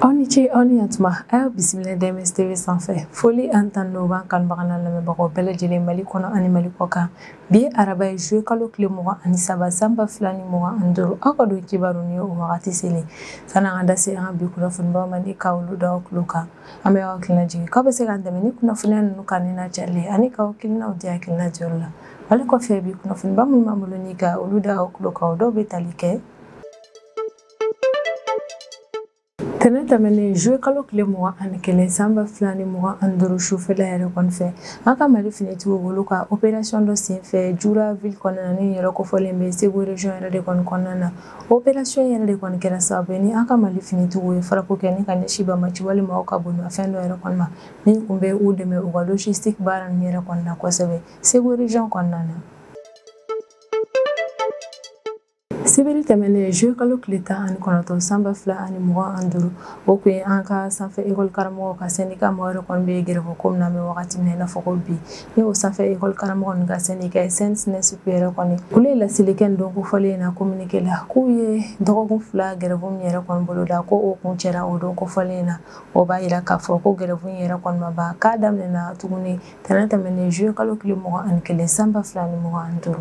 Oni ce oni yatuma ayo bisimila DMS TV sanfɛ foli an tan no ban kan bagana lamɛnbagaw bɛɛ lajɛlen Mali kɔnɔ ani Mali kɔkan bi araba ye juillet kalo tile 23 sanba 2025 aw ka don kibaru ni o wagati selen san'an ka da se an ka bi kunnafonibaw ma ni ka olu da aw tulo kan an bɛ aw hakilina jigin k'aw bɛ se k'an dɛmɛ ni kunnafoniya ninnu kan ni na carilen ani k'aw hakilinaw di hakilina jɔyɔrɔ la wale kɔfɛ bi kunnafoniba minnu b'an bolo ni ka olu da aw tulo kan o dɔw bɛ tali kɛ tɛnɛ tɛmɛnen juillet kalo tile 21 sanba 2025 sufɛla yɛrɛ kɔni fɛ an ka Mali finitigiw bolo ka opération dɔ senfɛ Jura ville kɔnɔna na ni yɛrɛ kofɔlen bɛ Segu région yɛrɛ de kɔni kɔnɔna na opération yɛrɛ de kɔni kɛra sababu ye ni an ka Mali finitigiw ye farako kɛ ni ka ɲɛsin Banbaci walima ka bolimafɛn dɔ yɛrɛ kɔni ma min kun bɛ u dɛmɛ u ka logistique baara ninnu yɛrɛ kɔni na kosɛbɛ Segu région kɔnɔna na. Sibiri tɛmɛnen juillet kalo tile 19 sanba 2025 o kun ye an ka sanfɛ école karamɔgɔw ka syndicat mɔgɔ yɛrɛ kɔni bɛ grève ko min na an bɛ wagati min na i n'a fɔ ko bi ni o sanfɛ école karamɔgɔ ninnu ka syndicat SNSP yɛrɛ kɔni olu ye laseli kɛ nin don kofɔlen in na communiqué la k'u ye dɔgɔkun 2 grève min yɛrɛ kɔni bolo da ko o kun cɛra o don kofɔlen in na o b'a yira k'a fɔ ko grève in yɛrɛ kɔni ma ban k'a daminɛna tuguni tɛnɛ tɛmɛnen juillet kalo tile 21 sanba 2025.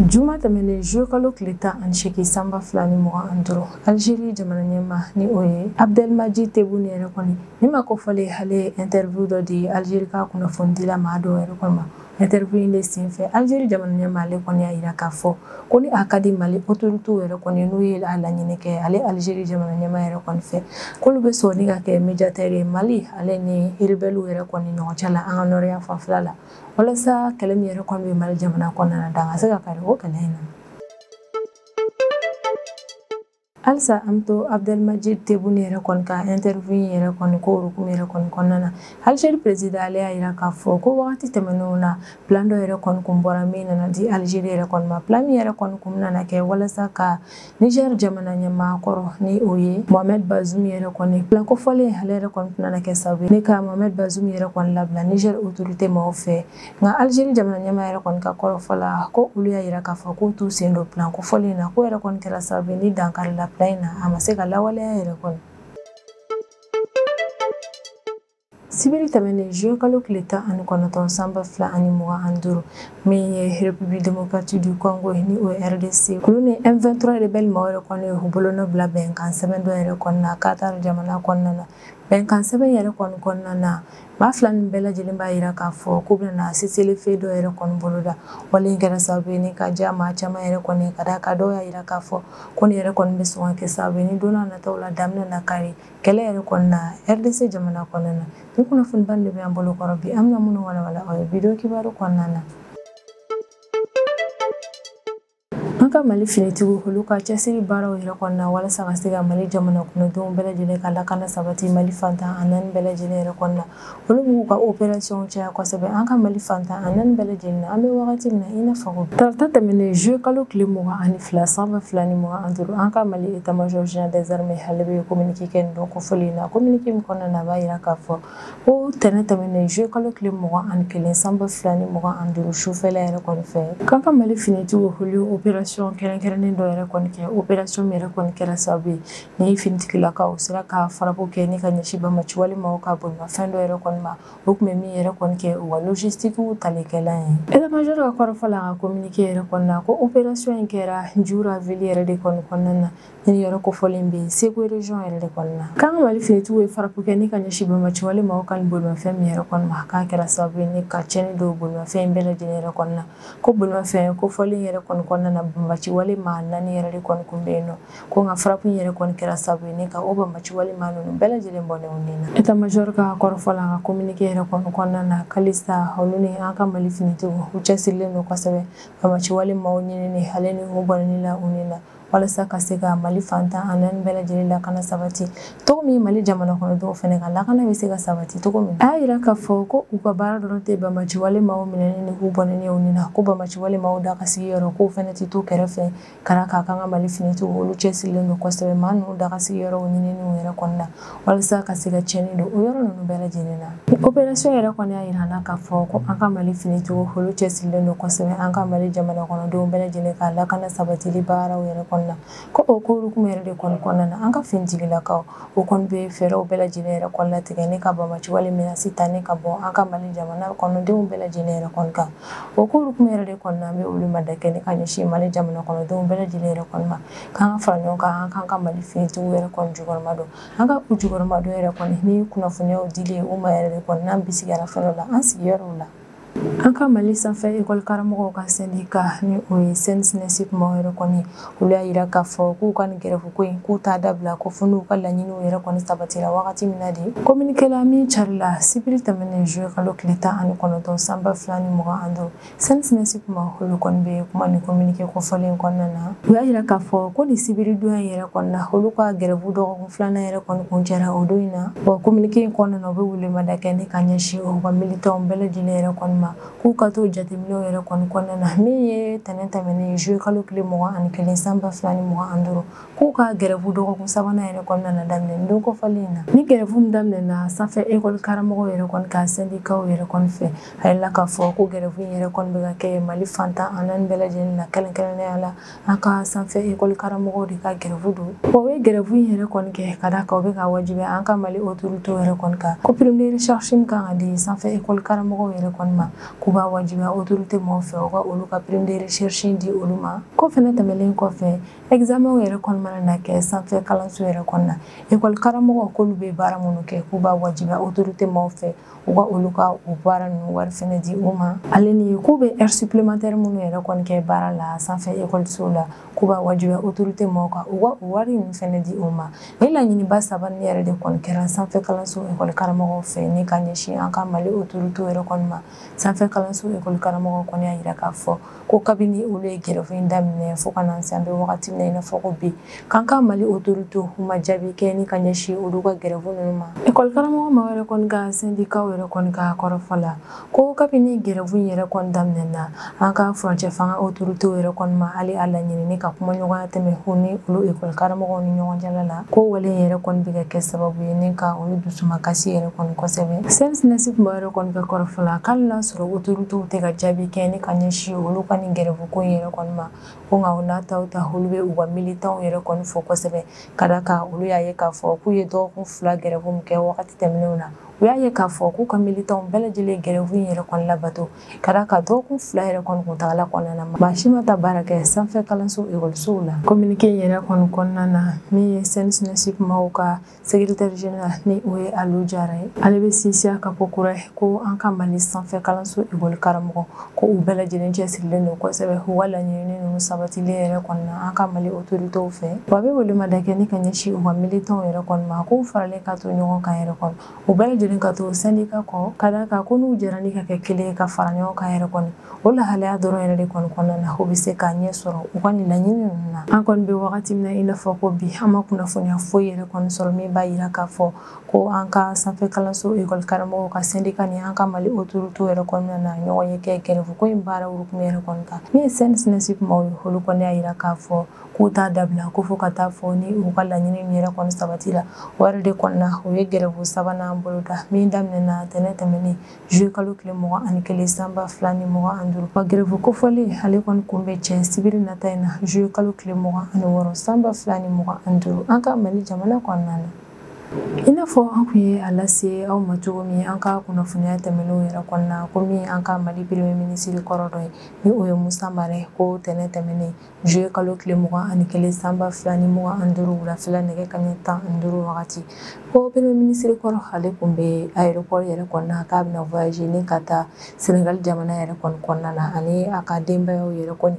Juma tɛmɛnen juillet kalo tile 18 sanba 2025 Algérie jamana ɲɛmaa ni o ye Abdelmadjid Tebboune yɛrɛ kɔni ni ma kofɔlen ale ye interview dɔ di Algérie ka kunnafonidila maa dɔw yɛrɛ kɔni ma interview in de senfɛ Algérie jamana ɲɛmaa ale kɔni y'a yira k'a fɔ ko ni a ka di Mali autorités yɛrɛ kɔni n'u ye a laɲini kɛ ale Algérie jamana ɲɛmaa yɛrɛ kɔni fɛ k'olu bɛ sɔn ni ka kɛ médiateur ye Mali ale ni rebelle yɛrɛ kɔni ɲɔgɔn cɛ la an ka nɔrɔya fanfɛla la walasa kɛlɛ min yɛrɛ kɔni bɛ Mali jamana kɔnɔna na dan ka se ka kari o kɛlɛ in na. Halisa an bɛ to Abdelmadjid Tebboune yɛrɛ kɔni ka interview in yɛrɛ kɔni ko hukumu yɛrɛ kɔni kɔnɔna na Algérie président ale y'a yira k'a fɔ ko wagati tɛmɛnenw na plan dɔ yɛrɛ kɔni kun bɔra min nana di Algérie yɛrɛ kɔni ma plan min yɛrɛ kɔni kun nana kɛ walasa ka Niger jamana ɲɛmaa kɔrɔ ni o ye Mohamed Bazoum yɛrɛ kɔni plan kofɔlen ale yɛrɛ kɔni nana kɛ sababu ye ne ka Mohamed Bazoum yɛrɛ kɔni labila Niger autorité maaw fɛ nka Algérie jamana ɲɛmaa yɛrɛ kɔni ka kɔrɔfɔ la ko olu y'a yira k'a fɔ k'u t'u sen don plan kofɔlen na ko yɛrɛ kɔni kɛra sababu ye ni dankari la plan in na a ma se ka lawaleya yɛrɛ kɔni. Sibiri tɛmɛnen juillet kalo tile 19 sanba 2025 min ye République démocratique du Congo ni o RDC olu ni M23 rebelle maaw yɛrɛ kɔni y'u bolonɔ bila bɛnkan sɛbɛn dɔ yɛrɛ kɔni na Qatar jamana kɔnɔna na bɛnkan sɛbɛn yɛrɛ kɔni kɔnɔna na maa fila nin bɛɛ lajɛlen b'a yira k'a fɔ k'u bɛna cessez-le-feu dɔ yɛrɛ kɔni boloda wale in kɛra sababu ye ni ka diya maa caman yɛrɛ kɔni ka d'a kan dɔw y'a yira k'a fɔ ko nin yɛrɛ kɔni bɛ sɔn ka kɛ sababu ye ni don n'a nataw la daminɛ na kari kɛlɛ yɛrɛ kɔni na RDC jamana kɔnɔna na ni kunnafoniba de bɛ an bolo kɔrɔ bi an bɛna minnu walawala aw ye video kibaru kɔnɔna na. An ka Mali finitigiw olu ka cɛsiri baaraw yɛrɛ kɔnɔna walasa ka se ka Mali jamana kɔnɔdenw bɛɛ lajɛlen ka lakana sabati Mali fantan a 4 bɛɛ lajɛlen yɛrɛ kɔnɔna olu b'u ka opération caya kosɛbɛ an ka Mali fantan a 4 bɛɛ lajɛlen na an bɛ wagati min na i n'a fɔ ko tarata tɛmɛnen juillet kalo tile 22 sanba 2025 an ka Mali état-major général des armées ale bɛ communiqué kɛ nin don kofɔlen in na communiqué min kɔnɔna na a b'a yira k'a fɔ ko tɛnɛ tɛmɛnen juillet kalo tile 21 sanba 2025 sufɛla yɛrɛ kɔni fɛ k'an ka Mali finitigiw olu ye opération kɛrɛnkɛrɛnnen dɔ yɛrɛ kɔni kɛ opération min yɛrɛ kɔni kɛra sababu ye ni finitigilakaw sera ka farako kɛ ni ka ɲɛsin Banbaci walima ka bolimafɛn dɔ yɛrɛ kɔni ma o kun bɛ min yɛrɛ kɔni kɛ u ka logistique talikɛla ye état-major ka kɔrɔfɔ la ka communiqué yɛrɛ kɔni na ko opération in kɛra Jura ville yɛrɛ de kɔni kɔnɔna na ni yɛrɛ kofɔlen bɛ Segu région yɛrɛ de kɔni na k'an ka Mali finitigiw ye farako kɛ ni ka ɲɛsin Banbaci walima ka bolimafɛn min yɛrɛ kɔni ma k'a kɛra sababu ye ni ka tiɲɛni don bolimafɛn in bɛɛ lajɛlen yɛrɛ kɔni na ko bolimafɛn kofɔlen yɛrɛ kɔni kɔnɔna na Banbaci walima 4 yɛrɛ de kɔni kun bɛ yen nɔ ko nka frappe in yɛrɛ kɔni kɛra sababu ye ni ka o Banbaci walima ninnu bɛɛ lajɛlen bɔnɛw ni na état-major ka kɔrɔfɔ la ka communiqué yɛrɛ kɔni kɔnɔna na kalisa olu ni an ka Mali finitigiw u cɛsirilen don kosɛbɛ Banbaci walimaw ɲinini ale ni u bɔnɛni la u ni na walasa ka se ka Mali fantan a 4 bɛɛ lajɛlen lakana sabati cogo min Mali jamana kɔnɔdenw fɛnɛ ka lakana bɛ se ka sabati cogo min a y'a yira k'a fɔ ko u ka baara dɔrɔn tɛ Banbaci walimaw minɛni ni u bɔnɛni u ni na ko Banbaci walimaw da ka sigiyɔrɔ k'o fɛnɛ tɛ to kɛrɛfɛ kara k'a kan ka Mali finitigiw olu cɛsirilen don kosɛbɛ maa ninnu da ka sigiyɔrɔw ɲininiw yɛrɛ kɔni na walasa ka se ka tiɲɛni don o yɔrɔ ninnu bɛɛ lajɛlen na ni opération yɛrɛ kɔni y'a yira an na k'a fɔ ko an ka Mali finitigiw olu cɛsirilen don kosɛbɛ an ka Mali jamana kɔnɔdenw bɛɛ lajɛlen ka lakana sabatili baaraw yɛrɛ kɔnɔ kɔnɔna ko o ko hukumu yɛrɛ de kɔnɔna na an ka finijigilakaw o kɔni bɛ fɛɛrɛw bɛɛ lajɛlen yɛrɛ kɔni latigɛ ne ka bamaci wale mina sitan ne ka bɔ an ka Mali jamana kɔnɔdenw bɛɛ lajɛlen yɛrɛ kɔni kan o ko hukumu yɛrɛ de kɔnɔna an bɛ olu ma dakɛ ne ka ɲɛsin Mali jamana kɔnɔdenw bɛɛ lajɛlen yɛrɛ kɔni ma k'an ka fara ɲɔgɔn kan an k'an ka Mali finitigiw yɛrɛ kɔni jukɔrɔma don an ka u jukɔrɔma don yɛrɛ kɔni ni kunnafoniyaw dili u ma yɛrɛ de kɔni n'an bisigara fɛn dɔ la an sigiyɔrɔw la an ka Mali sanfɛ école karamɔgɔw ka syndicat ni o ye SNSP maaw yɛrɛ kɔni olu y'a yira k'a fɔ k'u ka nin grève ko in k'u t'a dabila ko fo n'u ka laɲiniw yɛrɛ kɔni sabatira wagati min na de communiqué la min carila sibiri tɛmɛnen juillet kalo tile 19 san 2025 SNSP maaw olu kɔni bɛ kuma ni communiqué kofɔlen kɔnɔna na u y'a yira k'a fɔ ko nin sibiri don yɛrɛ kɔni na olu ka grève dɔgɔkun filanan yɛrɛ kɔni kuncɛra o don in na bon communiqué in kɔnɔna na u bɛ welemada kɛ ni ka ɲɛsin u ka militants bɛɛ lajɛlen yɛrɛ kɔni ma k'u ka to jateminɛw yɛrɛ kɔni kɔnɔna na min ye tɛnɛn tɛmɛnen juillet kalo tile 21 san 2025 k'u ka grève dɔgɔkun sabanan yɛrɛ kɔnɔna na daminɛ don kɔfɛlen in na ni grève min daminɛna sanfɛ école karamɔgɔw yɛrɛ kɔni ka syndicat yɛrɛ kɔni fɛ a yirala k'a fɔ ko grève in yɛrɛ kɔni bɛ ka kɛ Mali fantan a naani bɛɛ lajɛlen na kɛrɛnkɛrɛnnenya la an ka sanfɛ école karamɔgɔw de ka grève don o ye grève in yɛrɛ kɔni kɛ ka da kan o bɛ ka wajibiya an ka Mali autorités yɛrɛ kɔni kan ko prime de recherche min kan ka di sanfɛ école karamɔgɔw yɛrɛ kɔni ma k'u b'a wajibiya autorité maaw fɛ u ka olu ka prime de recherche di olu ma ko fɛnɛ tɛmɛlen kɔfɛ examen yɛrɛ kɔni mana na kɛ sanfɛ kalanso yɛrɛ kɔni na école karamɔgɔw k'olu bɛ baara minnu kɛ k'u b'a wajibiya autorité maaw fɛ u ka olu ka o baara ninnu wari fɛnɛ di u ma ale ni k'u bɛ heure supplémentaire minnu yɛrɛ kɔni kɛ baara la sanfɛ écoleso la k'u b'a wajibiya autorité maaw ka u ka o wari ninnu fɛnɛ di u ma ni laɲiniba saba nin yɛrɛ de kɔni kɛra sanfɛ kalanso école karamɔgɔw fɛ ni ka ɲɛsin an ka Mali autorité yɛrɛ kɔni ma sanfɛ kalanso école karamɔgɔw kɔni y'a yira k'a fɔ ko kabini olu ye grève in daminɛ fo ka na se an bɛ wagati min na i n'a fɔ ko bi k'an ka Mali autorité u ma jaabi kɛ ni ka ɲɛsin olu ka grève ninnu ma école karamɔgɔ maaw yɛrɛ kɔni ka syndicat yɛrɛ kɔni ka kɔrɔfɔ la ko kabini grève in yɛrɛ kɔni daminɛna an ka furancɛ fanga autorité yɛrɛ kɔni ma hali a laɲini ni ka kuma ɲɔgɔnya tɛmɛ u ni olu école karamɔgɔw ni ɲɔgɔn cɛla la ko wale in yɛrɛ kɔni bɛ ka kɛ sababu ye ni ka olu dusuma kasi yɛrɛ kɔni kosɛbɛ SNSP maaw yɛrɛ kɔni ka kɔrɔfɔ la k'ali n'a sɔrɔ autorités tɛ ka jaabi kɛ ni ka ɲɛsin olu ka nin grève ko in yɛrɛ kɔni ma ko nka o n'a taw ta olu bɛ u ka militants yɛrɛ kɔni fɔ kosɛbɛ ka da kan olu y'a ye k'a fɔ k'u ye dɔgɔkun 2 grève min kɛ wagati tɛmɛnenw na u y'a ye k'a fɔ k'u ka militants bɛɛ lajɛlen grève in yɛrɛ kɔni labato ka da kan dɔgɔkun 2 yɛrɛ kɔni kuntagala kɔnɔna na maa si ma ta baara kɛ sanfɛ kalanso écolesow la communiqué in yɛrɛ kɔni kɔnɔna na min ye SNSP maaw ka secrétaire général ni o ye Alu Jara ye ale bɛ sinsin a kan ko kura ye ko an ka Mali sanfɛ kalanso école karamɔgɔ ko u bɛɛ lajɛlen cɛsirilen don kosɛbɛ u ka laɲini ninnu sabatilen yɛrɛ kɔni na an ka Mali autorités fɛ wa a bɛ welemada kɛ ni ka ɲɛsin u ka militants yɛrɛ kɔni ma k'u faralen ka to ɲɔgɔn kan yɛrɛ kɔni u bɛɛ lajɛlen ka to syndicat kɔ ka da kan ko n'u jɛra ni ka kɛ kelen ye ka fara ɲɔgɔn kan yɛrɛ kɔni o lahalaya dɔrɔn yɛrɛ de kɔni kɔnɔna na u bɛ se k'a ɲɛ sɔrɔ u ka nin laɲini ninnu na an kɔni bɛ wagati min na i n'a fɔ ko bi an ma kunnafoniya foyi yɛrɛ kɔni sɔrɔ min b'a yira k'a fɔ ko an ka sanfɛ kalanso école karamɔgɔw ka syndicat ni an ka Mali autorités yɛrɛ kɔnɔna na ɲɔgɔn ye kɛ grève ko in baara hukumu yɛrɛ kɔni kan min ye SNSP maaw ye olu kɔni y'a yira k'a fɔ k'u t'a dabila ko fo ka taa fɔ ni u ka laɲini yɛrɛ kɔni sabatira o yɛrɛ de kɔni na u ye grève sabanan boloda min daminɛna tɛnɛn tɛmɛnen juillet kalo tile 21 san 2025 wa grève kofɔlen ale kɔni kun bɛ cɛ sibiri nata in na juillet kalo tile 26 san 2025 an ka Mali jamana kɔnɔna na i n'a fɔ an kun ye a lase aw ma cogo min an ka kunnafoniya tɛmɛnenw yɛrɛ kɔnɔna ko min an ka Mali premier ministre kɔrɔ dɔ ye ni o ye Musa Mara ko tɛnɛn tɛmɛnen juillet kalo tile 21 san 2025 wulafɛla nɛgɛ kanɲɛ 15 wagati ko premier ministre kɔrɔ ale kun bɛ aéroport yɛrɛ kɔnɔna k'a bɛna voyager ni ka taa Sénégal jamana yɛrɛ kɔni kɔnɔna na ani a ka denbayaw yɛrɛ kɔni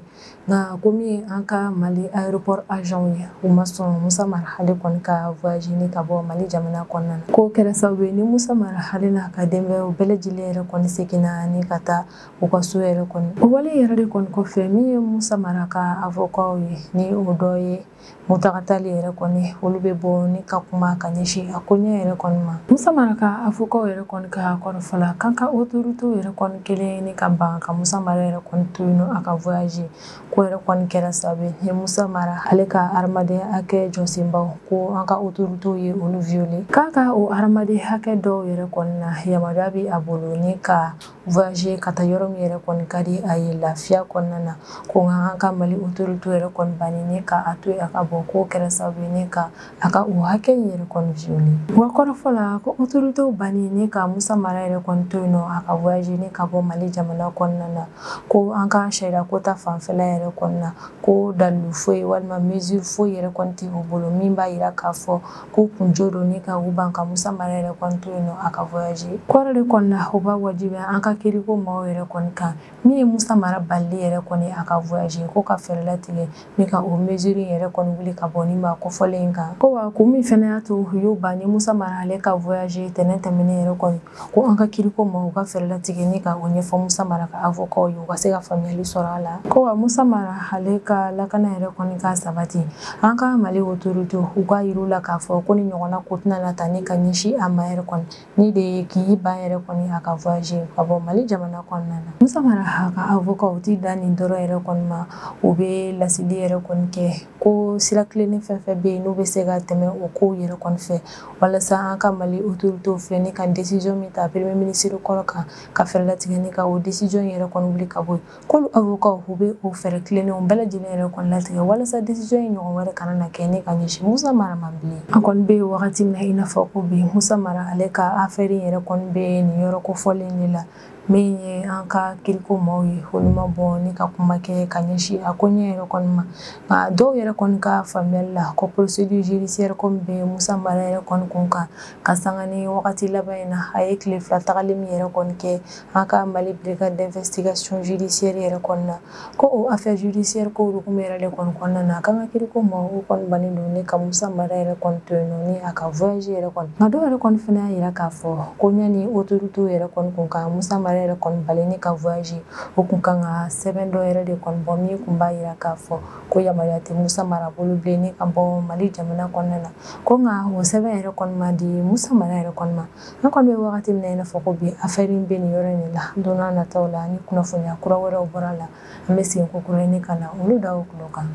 nka ko min an ka Mali aéroport agent ye u ma sɔn Musa Mara ale kɔni ka voyager ni ka bɔ Mali jamana kɔnɔna na ko kɛra sababu ye ni Musa Mara ale n'a ka denbayaw bɛɛ lajɛlen yɛrɛ kɔni seginna ni ka taa u ka so yɛrɛ kɔni o wale yɛrɛ de kɔni kɔfɛ min ye Musa Mara ka avocat ye ni o dɔ ye Mutakatali Tali yɛrɛ kɔni olu bɛ bɔ ni ka kuma ka ɲɛsin a koɲɛ yɛrɛ kɔni ma Musa Mara ka avocat yɛrɛ kɔni ka kɔrɔfɔ la k'an ka autorités yɛrɛ kɔni kelen ni ka ban ka Musa Mara yɛrɛ kɔni to yen nɔ a ka voyager ko yɛrɛ kɔni kɛra sababu ye Musa Mara ale ka adamadenya hakɛ jɔsenbaw ko an ka autorités ye olu violé k'a o hadamaden hakɛ dɔw yɛrɛ kɔni na yamaruya bɛ a bolo ni ka voyager ka taa yɔrɔ min yɛrɛ kɔni ka di a ye lafiya kɔnɔna na ko nka an ka Mali autorité yɛrɛ kɔni banni ni ka a to yen a ka bɔ k'o kɛra sababu ye ni ka a ka o hakɛ in yɛrɛ kɔni violé wa kɔrɔfɔ la ko autorité banni ni ka Musa Mara yɛrɛ kɔni to yen nɔ a ka voyager ni ka bɔ Mali jamana kɔnɔna na ko an ka sariya ko ta fanfɛla yɛrɛ kɔni na ko dalilu foyi walima mesure foyi yɛrɛ kɔni tɛ u bolo min b'a yira k'a fɔ ko kunjo don ni ka u ban ka Musa Mara yɛrɛ kɔni to yen nɔ a ka voyager kɔrɔ de kɔni na o b'a wajibiya an ka kiriko maaw yɛrɛ kɔni kan min ye Musa Mara balili yɛrɛ kɔni a ka voyager ko ka fɛɛrɛ latigɛ ni ka o mesure yɛrɛ kɔni wuli ka bɔ ni ma kɔfɔlen in kan ko wa kun min fɛnɛ y'a to u y'o ban ni Musa Mara ale ka voyager tɛnɛn tɛmɛnen yɛrɛ kɔni ko an ka kiriko maaw ka fɛɛrɛ latigɛ ni ka o ɲɛfɔ Musa Mara ka avocat ye u ka se ka faamuyali sɔrɔ a la ko wa Musa Mara ale ka lakana yɛrɛ kɔni ka sabati an ka Mali autorité u ka yir'u la k'a fɔ ko ni ɲɔgɔnna ko tɛna nata ni ka ɲɛsin a ma yɛrɛ kɔni ni de ye k'i ban yɛrɛ kɔni a ka voyager ka bɔ Mali jamana kɔnɔna na Musa Mara a ka avocat u ti da nin dɔrɔn yɛrɛ kɔni ma u bɛ lasili yɛrɛ kɔni kɛ ko sira tilenni fɛn fɛn bɛ yen n'u bɛ se ka tɛmɛ o kow yɛrɛ kɔni fɛ walasa an ka Mali autorité filɛ ni ka décision min ta premier ministre kɔrɔ kan ka fɛɛrɛ latigɛ ni ka o décision yɛrɛ kɔni wuli ka bɔ yen k'olu avocat u bɛ o fɛɛrɛ tilennenw bɛɛ lajɛlen yɛrɛ kɔni latigɛ walasa décision in ɲɔgɔn wɛrɛ kana na kɛ ni ka ɲɛsin Musa Mara ma bilen an kɔni bɛ wagati min na i n'a fɔ ko bi Musa Mara ale ka affaire in yɛrɛ kɔni bɛ nin yɔrɔ kofɔlen de la min ye an ka kiriko maaw ye olu ma bɔ ni ka kuma kɛ ka ɲɛsin a ko ɲɛ yɛrɛ kɔni ma nka dɔw yɛrɛ kɔni ka faamuyali la ko procédure judiciaire ko min bɛ Musa Mara yɛrɛ kɔni kun kan ka sanga ni wagati laban in na a ye tile 2 tagali min yɛrɛ kɔni kɛ an ka Mali brigade d'investigation judiciaire yɛrɛ kɔni na ko o affaire judiciaire ko hukumu yɛrɛ de kɔni kɔnɔna na kan ka kiriko maaw kɔni bannen don ni ka Musa Mara yɛrɛ kɔni to yen nɔ ni a ka voyager yɛrɛ kɔni nka dɔw yɛrɛ kɔni fana y'a yira k'a fɔ ko ɲani autorité yɛrɛ kɔni kun kan Musa Mara yɛrɛ kɔni bali ni ka voyager o kun kan ka sɛbɛn dɔ yɛrɛ de kɔni bɔ min kun b'a yira k'a fɔ ko yamaruya tɛ Musa Mara bolo bilen ni ka bɔ Mali jamana kɔnɔna na ko nka o sɛbɛn yɛrɛ kɔni ma di Musa Mara yɛrɛ kɔni ma an kɔni bɛ wagati min na i n'a fɔ ko bi affaire in bɛ nin yɔrɔ in la don n'a nataw la ni kunnafoniya kura wɛrɛw bɔra la an bɛ segin ko kura ni ka na olu da o tulo kan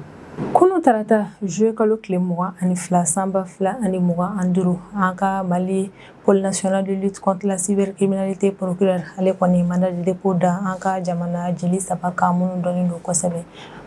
kunun tarata juillet kalo tile 22 sanba 2025 an ka Mali pôle national de lutte contre la cybercriminalité procureur ale kɔni mandat de dépôt da an ka jamana jeli 3 kan minnu dɔnnen don kosɛbɛ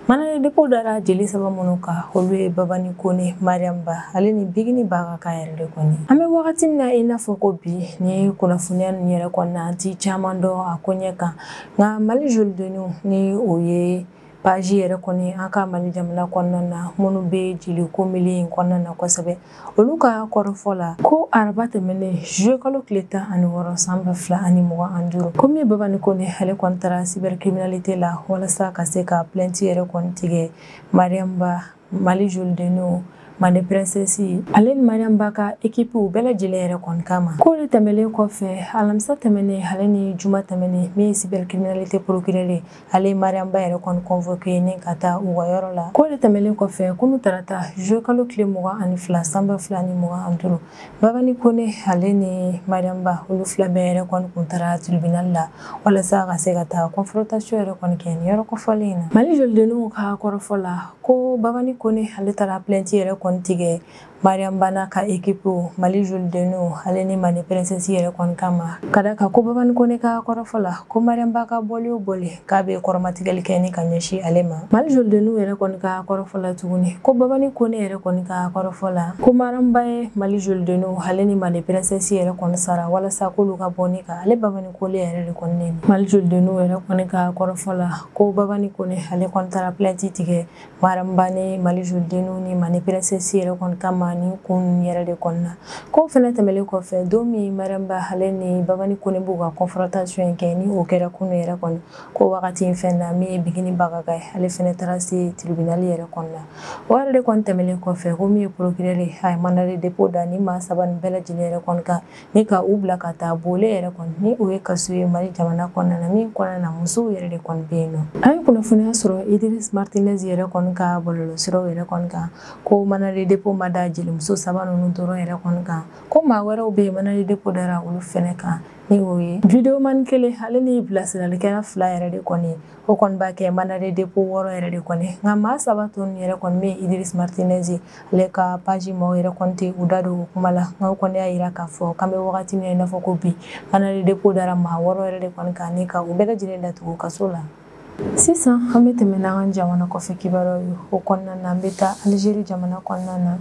mandat de dépôt dara jeli 3 minnu kan olu ye Babani Kone Mariam Ba ale ni Bigini Ba ka yɛrɛ de kɔni an bɛ wagati min na i n'a fɔ ko bi ni kunnafoniya ninnu yɛrɛ kɔni na an ti caman dɔn a ko ɲɛ kan nka Mali jolidenninw ni o ye page yɛrɛ kɔni an ka Mali jamana kɔnɔna na minnu bɛ jeliko mili in kɔnɔna na kosɛbɛ olu ka kɔrɔfɔ la ko araba tɛmɛnen juillet kalo tile 16 sanba 2025 ko min Babani Kone ale kɔni taara cybercriminalité la walasa ka se ka plainte yɛrɛ kɔni tigɛ Mariam Ba Mali jolidenninw Mande princesse ale ni Mariam Ba ka équipe u bɛɛ lajɛlen yɛrɛ kɔni kama ko de tɛmɛlen kɔfɛ alamisa tɛmɛnen ale ni juma tɛmɛnen min ye cybercriminalité procureur ale Mariam Ba yɛrɛ kɔni convoqué ni ka taa u ka yɔrɔ la ko de tɛmɛlen kɔfɛ kunun tarata juillet kalo tile 22 sanba 2025 Babani Kone ale ni Mariam Ba olu fila bɛɛ yɛrɛ kɔni kun taara tribunal la walasa ka se ka taa confrontation yɛrɛ kɔni kɛ ni yɔrɔ kɔfɔlen in na Mali jolidenninw ka kɔrɔfɔ la ko Babani Kone ale taara plainte yɛrɛ kɔni tigɛ Mariam Ba n'a ka équipe Mali jolidenninw ale ni Mande princesse yɛrɛ kɔni kama ka da kan ko Babani Kone ka kɔrɔfɔ la ko Mariam Ba ka bɔli o bɔli k'a bɛ kɔrɔmatigɛli kɛ ni ka ɲɛsin ale ma Mali jolidenninw yɛrɛ kɔni ka kɔrɔfɔ la tuguni ko Babani Kone yɛrɛ kɔni ka kɔrɔfɔ la ko Mariam Ba ye Mali jolidenninw ale ni Mande princesse yɛrɛ kɔni sara walasa k'olu ka bɔ ni ka ale Babani Kone yɛrɛ de kɔni nɛni Mali jolidenninw yɛrɛ kɔni ka kɔrɔfɔ la ko Babani Kone ale kɔni taara plainte tigɛ Mariam Ba ni Mali jolidenninw ni Mande princesse yɛrɛ kɔni kama ni kun yɛrɛ de kɔni na ko fɛnɛ tɛmɛlen kɔfɛ don min Mariam Ba ale ni Babani Kone b'u ka confrontation kɛ ni o kɛra kunu yɛrɛ kɔni ko wagati in fɛn na min ye Bigini Ba ka ale fɛnɛ taara se tribunal yɛrɛ kɔni na o yɛrɛ de kɔni tɛmɛlen kɔfɛ ko min ye procureur a ye mandat de dépôt da ni maa saba nin bɛɛ lajɛlen yɛrɛ kɔni kan ni ka u bila ka taa bole yɛrɛ kɔni ni o ye kaso ye Mali jamana kɔnɔna na min kɔnɔna na musow yɛrɛ de kɔni bɛ yen nɔ an ye kunnafoniya sɔrɔ Idris Martinez yɛrɛ kɔni ka bɔlɔlɔsiraw yɛrɛ kɔni kan ko mandat mana de dépôt ma da jelimuso saba ninnu dɔrɔn yɛrɛ kɔni kan ko maa wɛrɛw bɛ yen mana de dépôt dara olu fɛnɛ kan ni o ye video man kelen ale ni bilasiralikɛla 2 yɛrɛ de kɔni o kɔni b'a kɛ mana de dépôt 6 yɛrɛ de kɔni nka maa 3 tɔ ninnu yɛrɛ kɔni bɛ Idris Martinez ale ka page maaw yɛrɛ kɔni tɛ u da don o kuma la nka o kɔni y'a jira k'a fɔ k'an bɛ wagati min na i n'a fɔ ko bi mana de dépôt dara maa 6 yɛrɛ de kɔni kan ni ka u bɛɛ lajɛlen datugu kaso la. Sisan an bɛ tɛmɛ n'an ka jamana kɔfɛ kibaruyaw ye o kɔnɔna na an bɛ taa Algérie jamana kɔnɔna na.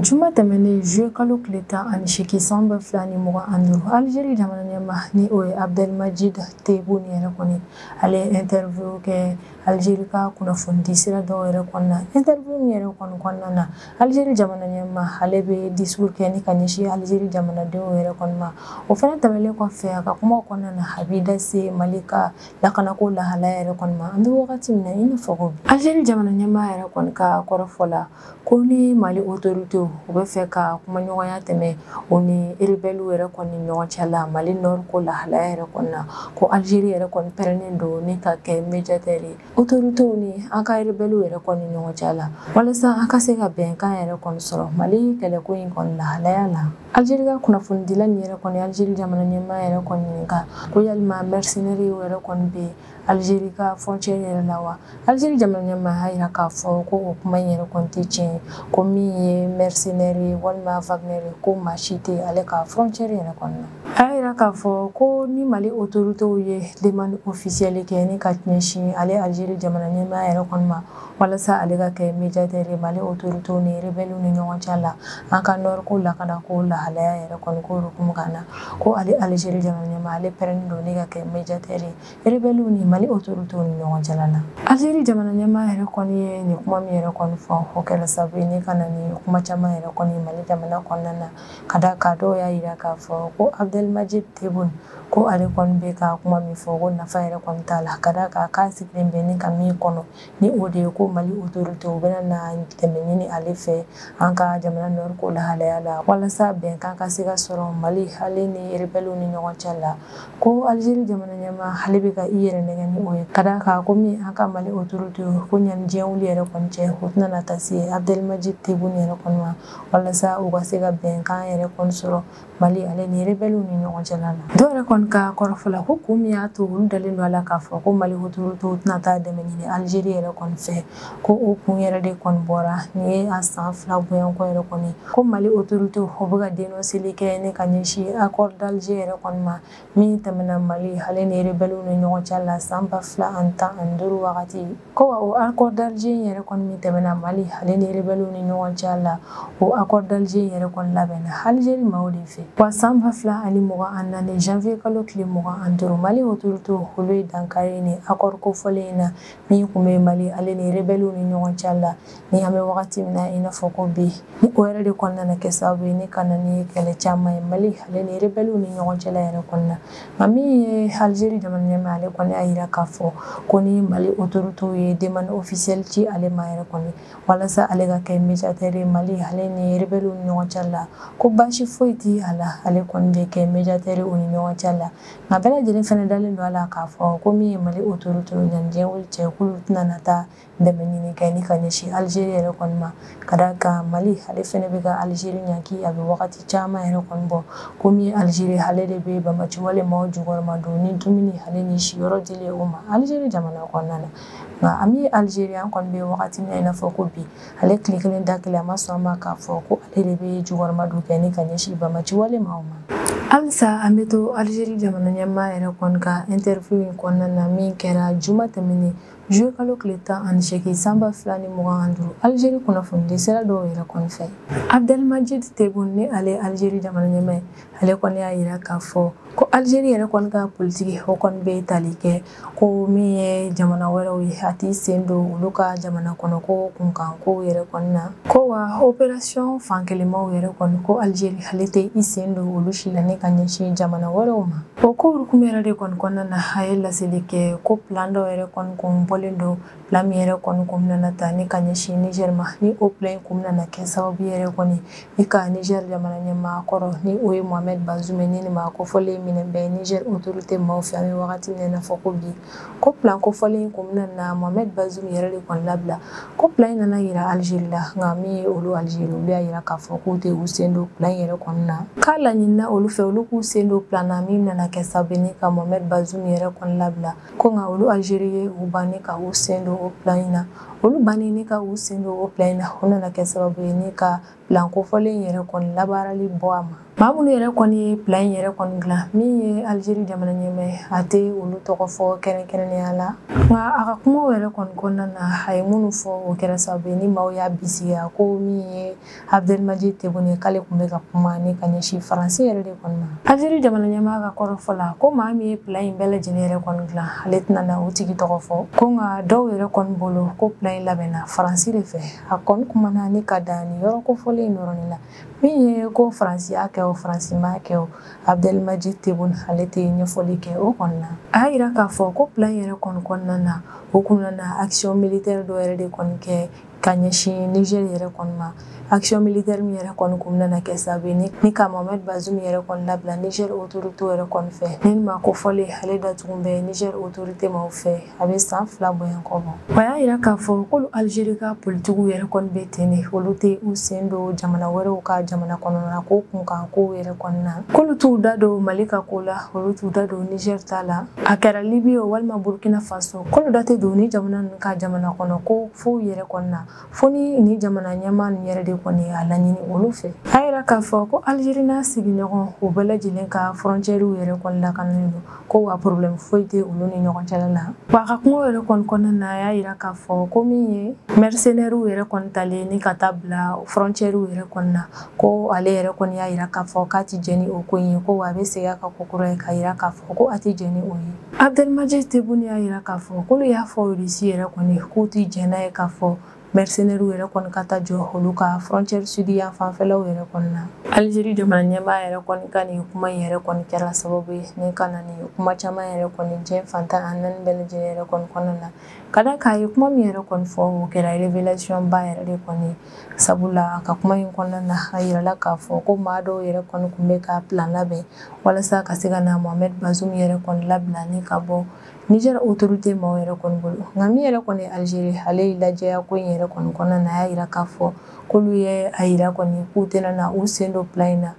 Juma tɛmɛnen juillet kalo tile 18 san 2025 Algérie jamana ɲɛmaa ni o ye Abdelmadjid Tebboune yɛrɛ kɔni ale ye interview kɛ Algérie ka kunnafonidi sira dɔw yɛrɛ kɔnɔna interview min yɛrɛ kɔnɔna na Algérie jamana ɲɛmaa ale bɛ discours kɛ ni ka ɲɛsin Algérie jamanadenw yɛrɛ kɔni ma o fana tɛmɛnen kɔfɛ a ka kumaw kɔnɔna na a b'i da se Mali ka lakanako lahalaya yɛrɛ kɔni ma an bɛ wagati min na i n'a fɔ ko bi Algérie jamana ɲɛmaa yɛrɛ kɔni ka kɔrɔfɔ la ko ni Mali autorité u bɛ fɛ ka kumaɲɔgɔnya tɛmɛ o ni rebelle yɛrɛ kɔni ni ɲɔgɔn cɛ la Mali Nord ko lahalaya yɛrɛ kɔni na ko Algérie yɛrɛ kɔni pɛrɛnnen don ni ka kɛ médiateur ye autorités ni an ka rebelle yɛrɛ kɔni ni ɲɔgɔn cɛ la walasa an ka se ka bɛnkan yɛrɛ kɔni sɔrɔ Mali kɛlɛko in kɔni lahalaya la Algérie ka kunnafonidila ni yɛrɛ kɔni Algérie jamana ɲɛmaa yɛrɛ kɔni ɲininka ko yalima mercenaires yɛrɛ kɔni bɛ Algérie ka frontière yɛrɛ la wa Algérie jamana ɲɛmaa y'a jira k'a fɔ ko o kuma in yɛrɛ kɔni tɛ tiɲɛ ko min ye mercenaires ye walima Wagner ko maa si tɛ ale ka frontière yɛrɛ kɔni na a y'a jira k'a fɔ ko ni Mali autorités ye demande officielle kɛ ni ka ɲɛsin ale Algérie jamana ɲɛmaa yɛrɛ kɔni ma walasa ale ka kɛ médiateur ye Mali autorités ni rebelle ni ɲɔgɔn cɛ la an ka Nord ko lakanako lahalaya yɛrɛ kɔni ko hokumu kan na ko ale Algérie jamana ɲɛmaa ale pɛrɛnnen don ni ka kɛ médiateur ye rebelle ni Mali autorités ni ɲɔgɔn cɛ la Algérie jamana ɲɛmaa yɛrɛ kɔni ye nin kuma min yɛrɛ kɔni fɔ o kɛra sababu ye ni ka na ni kuma caman yɛrɛ kɔni Mali jamana kɔnɔna na ka da ka dɔw y'a jira k'a fɔ ko Abdelmadjid Tebboune ko ale kɔni bɛ ka kuma min fɔ ko nafa yɛrɛ kɔni t'a la ka da kan k'a sigilen bɛ ni ka min kɔnɔ ni o de ye ko Mali autorités u bɛna na dɛmɛ ɲini ale fɛ an ka jamana Nord ko lahalaya la walasa bɛnkan ka se ka sɔrɔ Mali ale ni rebelle ni ɲɔgɔn cɛ la ko Algérie jamana ɲɛmaa ale bɛ ka i yɛrɛ nɛgɛ ni o ye ka da kan ko min an ka Mali autorités ko ɲani diɲɛ wuli yɛrɛ kɔni cɛ o tɛna na taa se Abdelmadjid Tebboune yɛrɛ kɔni ma walasa u ka se ka bɛnkan yɛrɛ kɔni sɔrɔ Mali ale ni rebelle ni ɲɔgɔn cɛ la dɔw yɛrɛ kɔni ka kɔrɔfɔ la ko kun min y'a to olu dalen don a la k'a fɔ ko Mali autorités tɛna taa dɛmɛ ɲini Algérie yɛrɛ kɔni fɛ ko o kun yɛrɛ de kɔni bɔra nin ye a san 2 bɔɲɔgɔnko yɛrɛ kɔni ko Mali autorités o bɛ ka dénonceli kɛ ni ka ɲɛsin accord d'Alger yɛrɛ kɔni ma min tɛmɛna Mali ale ni rebelle ni ɲɔgɔn cɛ la san 2015 wagati ko wa o accord d'Alger yɛrɛ kɔni min tɛmɛna Mali ale ni rebelle ni ɲɔgɔn cɛ la o accord d'Alger yɛrɛ kɔni labɛnna Algérie maaw de fɛ wa san 2024 janvier kalo tile 25 Mali autorités olu ye dankari ni accord kofɔlen in na min kun bɛ Mali ale ni rebelle ni ɲɔgɔn cɛ la ni an bɛ wagati min na i n'a fɔ ko bi ni o yɛrɛ de kɔnɔna na kɛ sababu ye ni ka na ni kɛlɛ caman ye Mali ale ni rebelle ni ɲɔgɔn cɛ la yɛrɛ kɔnɔna nka min ye Algérie jamana ɲɛmaa ale kɔni y'a jira k'a fɔ ko ni Mali autorités ye demande officielle ci ale ma yɛrɛ kɔni walasa ale ka kɛ médiateur ye Mali ale ni rebelle ni ɲɔgɔn cɛ la ko baasi foyi tɛ a la ale kɔni bɛ kɛ médiateur u ni ɲɔgɔn cɛ la nka bɛɛ lajɛlen fana dalen don a la k'a fɔ ko min ye Mali autorités ɲani diɲɛ wuli cɛ k'olu tɛna na taa dɛmɛ ɲini kɛ ni ka ɲɛsin Algérie yɛrɛ kɔni ma ka da kan Mali ale fana bɛ ka Algérie ɲaki a bɛ wagati caman yɛrɛ kɔni bɔ ko min Algérie ale de bɛ banbaci walemaw jukɔrɔma don ni dumuni ale ni siyɔrɔ dilen o ma Algérie jamana kɔnɔna na nka an bɛ Algérie an kɔni bɛ wagati min na i n'a fɔ ko bi ale tile kelen da kelen a ma sɔn a ma k'a fɔ ko ale de bɛ jukɔrɔma don kɛ ni ka ɲɛsin banbaci walemaw ma halisa an bɛ to Algérie jamana ɲɛmaa yɛrɛ kɔni ka interview in kɔnɔna na min kɛra juma tɛmɛnen juillet kalo tile 18 san 2025 Algérie kunnafonidi sira dɔw yɛrɛ kɔni fɛ Abdelmadjid Tebboune ni ale ye Algérie jamana ɲɛmaa ye ale kɔni y'a jira k'a fɔ ko Algérie yɛrɛ kɔni ka politique o kɔni bɛ tali kɛ ko min ye jamana wɛrɛw ye a t'i sen don olu ka jamana kɔnɔ ko kunkan ko yɛrɛ kɔni na ko wa opération fankelenmaw yɛrɛ kɔni ko Algérie ale tɛ i sen don olu si la ni ka ɲɛsin jamana wɛrɛw ma o ko hukumu yɛrɛ de kɔni kɔnɔna na a ye laseli kɛ ko plan dɔw yɛrɛ kɔni kun bɔlen don plan min yɛrɛ kɔni kun bɛna ta ni ka ɲɛsin Niger ma ni o plan kun bɛna kɛ sababu yɛrɛ kɔni ni ka Niger jamana ɲɛmaa kɔrɔ ni o ye Mohamed Bazoum ni nin ma kofɔlen minɛn bɛɛ Niger autorité maaw fɛ an bɛ wagati min na fɔ ko bi ko plan kofɔlen kun na Mohamed Bazoum yɛrɛ de kɔni labila ko plan in nana yira Algérie la nka min ye olu Algérie olu y'a yira k'a fɔ k'u tɛ u sen don plan yɛrɛ kɔni na k'a laɲinina olu fɛ olu k'u sen don plan na min nana kɛ sababu ye ka Mohamed Bazoum yɛrɛ kɔni labila ko nka olu Algérie ye u banni ka u sen don o plan in na olu banni ni ka u sen don o plan in na o nana kɛ sababu ye ni ka plan kofɔlen yɛrɛ kɔni labaarali bɔ a ma maa minnu yɛrɛ kɔni ye plan in yɛrɛ kɔni dilan min ye Algérie jamana ɲɛmɛ a tɛ olu tɔgɔ fɔ kɛrɛnkɛrɛnnenya la nka a ka kumaw yɛrɛ kɔni kɔnɔna na a ye minnu fɔ o kɛra sababu ye ni maaw y'a bisigiya ko min ye Abdelmadjid Tebboune k'ale tun bɛ ka kuma ni ka ɲɛsin Faransi yɛrɛ de kɔni ma Algérie jamana ɲɛmaa ka kɔrɔfɔ la ko maa min ye plan in bɛɛ lajɛlen yɛrɛ kɔni dilan ale tɛna na o tigi tɔgɔ fɔ ko nka dɔw yɛrɛ kɔni bolo ko plan in labɛnna Faransi de fɛ a kɔni kumana ni ka dan ni yɔrɔ kofɔlen yɔrɔnin la min ye ko Faransi y'a kɛ o Faransi m'a kɛ o Abdelmadjid Tebboune ale tɛ ɲɛfɔli kɛ o kɔni na a y'a yira k'a fɔ ko plan yɛrɛ kɔni kɔnɔna na o kun na action militaire dɔ yɛrɛ de kɔni kɛ ka ɲɛsin Niger yɛrɛ kɔni ma action militaire min yɛrɛ kɔni kun nana kɛ sababu ye ni ka Mohamed Bazoum yɛrɛ kɔni labila Niger autorité yɛrɛ kɔni fɛ ni ma ko fɔlen ale datugun bɛ Niger autorité maaw fɛ a bɛ san 2 bɔɲan kɔ bɔ o y'a yira k'a fɔ k'olu Algérie ka politigiw yɛrɛ kɔni bɛ ten de olu tɛ u sen don jamana wɛrɛw ka jamana kɔnɔna na ko kunkan kow yɛrɛ kɔni na k'olu t'u da don Mali ka ko la olu t'u da don Niger ta la a kɛra Libye o walima Burkina Faso k'olu da tɛ don ni jamana ninnu ka jamana kɔnɔ ko fo yɛrɛ kɔni na fo ni jamana ɲɛmaa ninnu yɛrɛ de kɔni a laɲini olu fɛ a yira k'a fɔ ko Algérie n'a sigiɲɔgɔn u bɛɛ lajɛlen ka frontières yɛrɛ kɔni lakanalen don ko wa problème foyi tɛ olu ni ɲɔgɔn cɛla la wa a ka kumaw yɛrɛ kɔni kɔnɔna na a y'a yira k'a fɔ ko min ye mercenaires yɛrɛ kɔni talen ni ka taa bila frontières yɛrɛ kɔni na ko ale yɛrɛ kɔni y'a yira k'a fɔ k'a tɛ jɛn ni o ko in ye ko wa a bɛ segin a ka ko kura ye k'a yira k'a fɔ ko a tɛ jɛn ni o ye Abdelmadjid Tebboune y'a yira k'a fɔ k'olu y'a fɔ Russie yɛrɛ kɔni k'u tɛ jɛn n'a ye k'a fɔ mercenaires yɛrɛ kɔni ka taa jɔ olu ka frontière sud yan fanfɛlaw yɛrɛ kɔni na Algérie jamana ɲɛmaa yɛrɛ kɔni ka nin kuma in yɛrɛ kɔni kɛra sababu ye ni ka na nin kuma caman yɛrɛ kɔni diɲɛ fantan a naani bɛɛ lajɛlen yɛrɛ kɔni kɔnɔna na ka da k'a ye kuma min yɛrɛ kɔni fɔ o kɛra révélation ba yɛrɛ de kɔni sabula a ka kuma in kɔnɔna na a yirala k'a fɔ ko maa dɔw yɛrɛ kɔni tun bɛ ka plan labɛn walasa ka se ka na Mohamed Bazoum yɛrɛ kɔni labila ni ka bɔ Niger autorité maaw yɛrɛ kɔni bolo nka min yɛrɛ kɔni Algérie ale ye lajɛya ko in yɛrɛ kɔni kɔnɔna na a y'a yira k'a fɔ k'olu ye a yira kɔni k'u tɛna na u sen don plan in na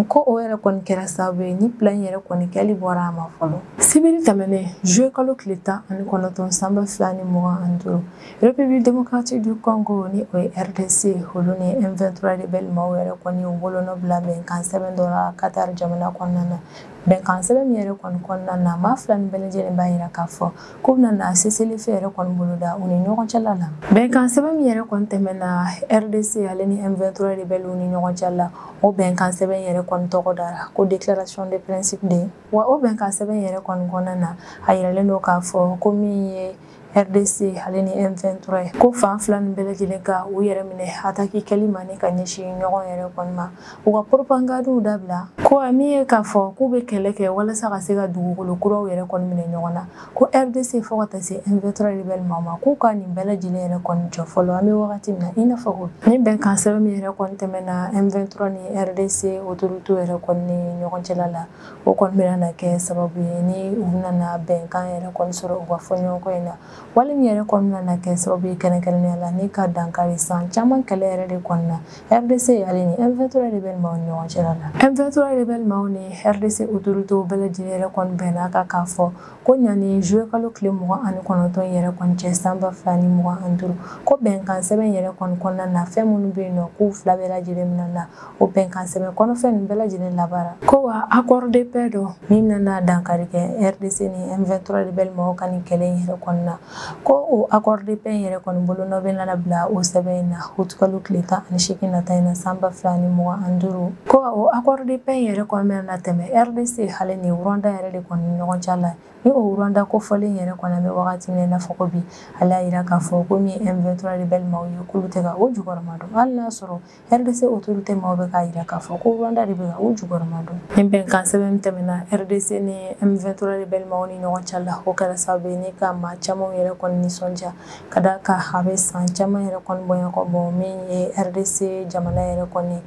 ko o yɛrɛ kɔni kɛra sababu ye ni plan in yɛrɛ kɔni kɛli bɔra a ma fɔlɔ sibiri tɛmɛnen juillet kalo tile 19 san 2025 République démocratique du Congo ni o ye RDC olu ni M23 rebelle maaw yɛrɛ kɔni u bolonɔ bila bɛnkan sɛbɛn dɔ la Qatar jamana kɔnɔna na bɛnkan sɛbɛn min yɛrɛ kɔni kɔnɔna na maa fila ni bɛɛ lajɛlen b'a yira k'a fɔ k'u bɛna cessez-le-feu yɛrɛ kɔni boloda u ni ɲɔgɔn cɛla la bɛnkan sɛbɛn min yɛrɛ kɔni tɛmɛna RDC ale ni M23 rebelle ni ɲɔgɔn cɛla la o bɛnkan sɛbɛn yɛrɛ kɔni tɔgɔ dara ko déclaration de principe de wa o bɛnkan sɛbɛn yɛrɛ kɔni kɔnɔna na a yiralen don k'a fɔ ko min ye RDC ale ni M23 ye ko fan fila ni bɛɛ lajɛlen ka u yɛrɛ minɛ attaque kɛli ma ni ka ɲɛsin ɲɔgɔn yɛrɛ kɔni ma u ka propagandiw dabila ko min ye k'a fɔ k'u bɛ kɛlɛ kɛ walasa ka se ka dugukolo kuraw yɛrɛ kɔni minɛ ɲɔgɔn na ko RDC fo ka taa se M23 rebelle maaw ma k'u ka nin bɛɛ lajɛlen yɛrɛ kɔni jɔ fɔlɔ an bɛ wagati min na i n'a fɔ ko ni bɛnkan sɛbɛn min yɛrɛ kɔni tɛmɛna M23 ni RDC autorité yɛrɛ kɔni ni ɲɔgɔn cɛla la o kɔni bɛna kɛ sababu ye ni u nana bɛnkan yɛrɛ kɔni sɔrɔ u ka fɔɲɔgɔnkɔ in na wali min yɛrɛ kɔni nana kɛ sababu ye kɛrɛnkɛrɛnnenya la ni ka dankari san caman kɛlɛ yɛrɛ de kɔni na RDC ale ni M23 rebelle maaw ni ɲɔgɔn cɛla la M23 rebelle maaw ni RDC autorité bɛɛ lajɛlen yɛrɛ kɔni bɛnna kan k'a fɔ ko ɲani juillet kalo tile 29 yɛrɛ kɔni cɛ san 2025 ko bɛnkan sɛbɛn yɛrɛ kɔni kɔnɔna na fɛn minnu bɛ yen nɔ k'u fila bɛɛ lajɛlen mina na o bɛnkan sɛbɛn kɔnɔfɛn ninnu bɛɛ lajɛlen labaara ko wa accord de paix dɔ min nana dankari kɛ RDC ni M23 rebelle maaw ka nin kɛlɛ in yɛrɛ kɔni na ko o accord de paix yɛrɛ kɔni bolonɔ bɛ nana bila o sɛbɛn in na août kalo tile 18 nata in na san 2025 ko o accord de paix yɛrɛ kɔni bɛna tɛmɛ RDC ale ni Rwanda yɛrɛ de kɔni ni ɲɔgɔn cɛ la ni o Rwanda kofɔlen yɛrɛ kɔni an bɛ wagati min na i n'a fɔ ko bi ale y'a yira k'a fɔ ko min ye M23 rebelle maaw ye k'olu tɛ ka o jukɔrɔma dɔn hali n'a sɔrɔ RDC autorité maaw bɛ k'a yira k'a fɔ ko Rwanda de bɛ ka o jukɔrɔma dɔn ni bɛnkan sɛbɛn min tɛmɛna RDC ni M23 rebelle maaw ni ɲɔgɔn cɛ la o kɛra sababu ye ni ka maa caman yɛrɛ kɔni nisɔndiya ka da kan a bɛ san caman yɛrɛ kɔni bɔɲan kɔ bɔ min ye RDC jamana yɛrɛ kɔni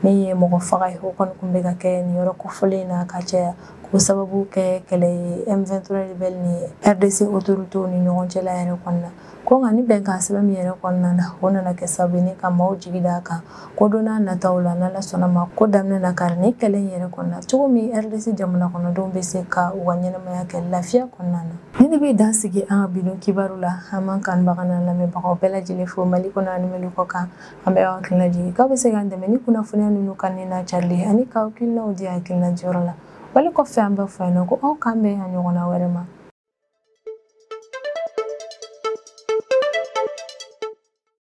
min ye mɔgɔ faga ye o kɔni tun bɛ ka kɛ nin yɔrɔ kofɔlen na ka caya o sababu kɛ kɛlɛ ye M23 rebelle ni RDC autorités ni ɲɔgɔn cɛla yɛrɛ kɔnɔna ko nka ni bɛnkan sɛbɛn min yɛrɛ kɔnɔna na o nana kɛ sababu ye ka maaw jigi d'a kan ko don n'a nataw la n'Ala sɔnna ma ko daminɛ na kari ni kɛlɛ in yɛrɛ kɔnɔna cogo min RDC jamana kɔnɔdenw bɛ se ka u ka ɲɛnamaya kɛ lafiya kɔnɔna na ni de bɛ dan sigi an ka bidon kibaru la an man kanubaga n'a lamɛnbagaw bɛɛ lajɛlen fo Mali kɔnɔ ani Mali kɔ kan an bɛ aw hakilina jigin k'aw bɛ se k'an dɛmɛ ni kunnafoniya ninnu kan ni n'a carili ani k'aw hakilinaw di hakilina jɔyɔrɔ la wali kɔfɛ an bɛ fɔ yan nɔ ko aw k'an bɛn a ɲɔgɔnna wɛrɛ ma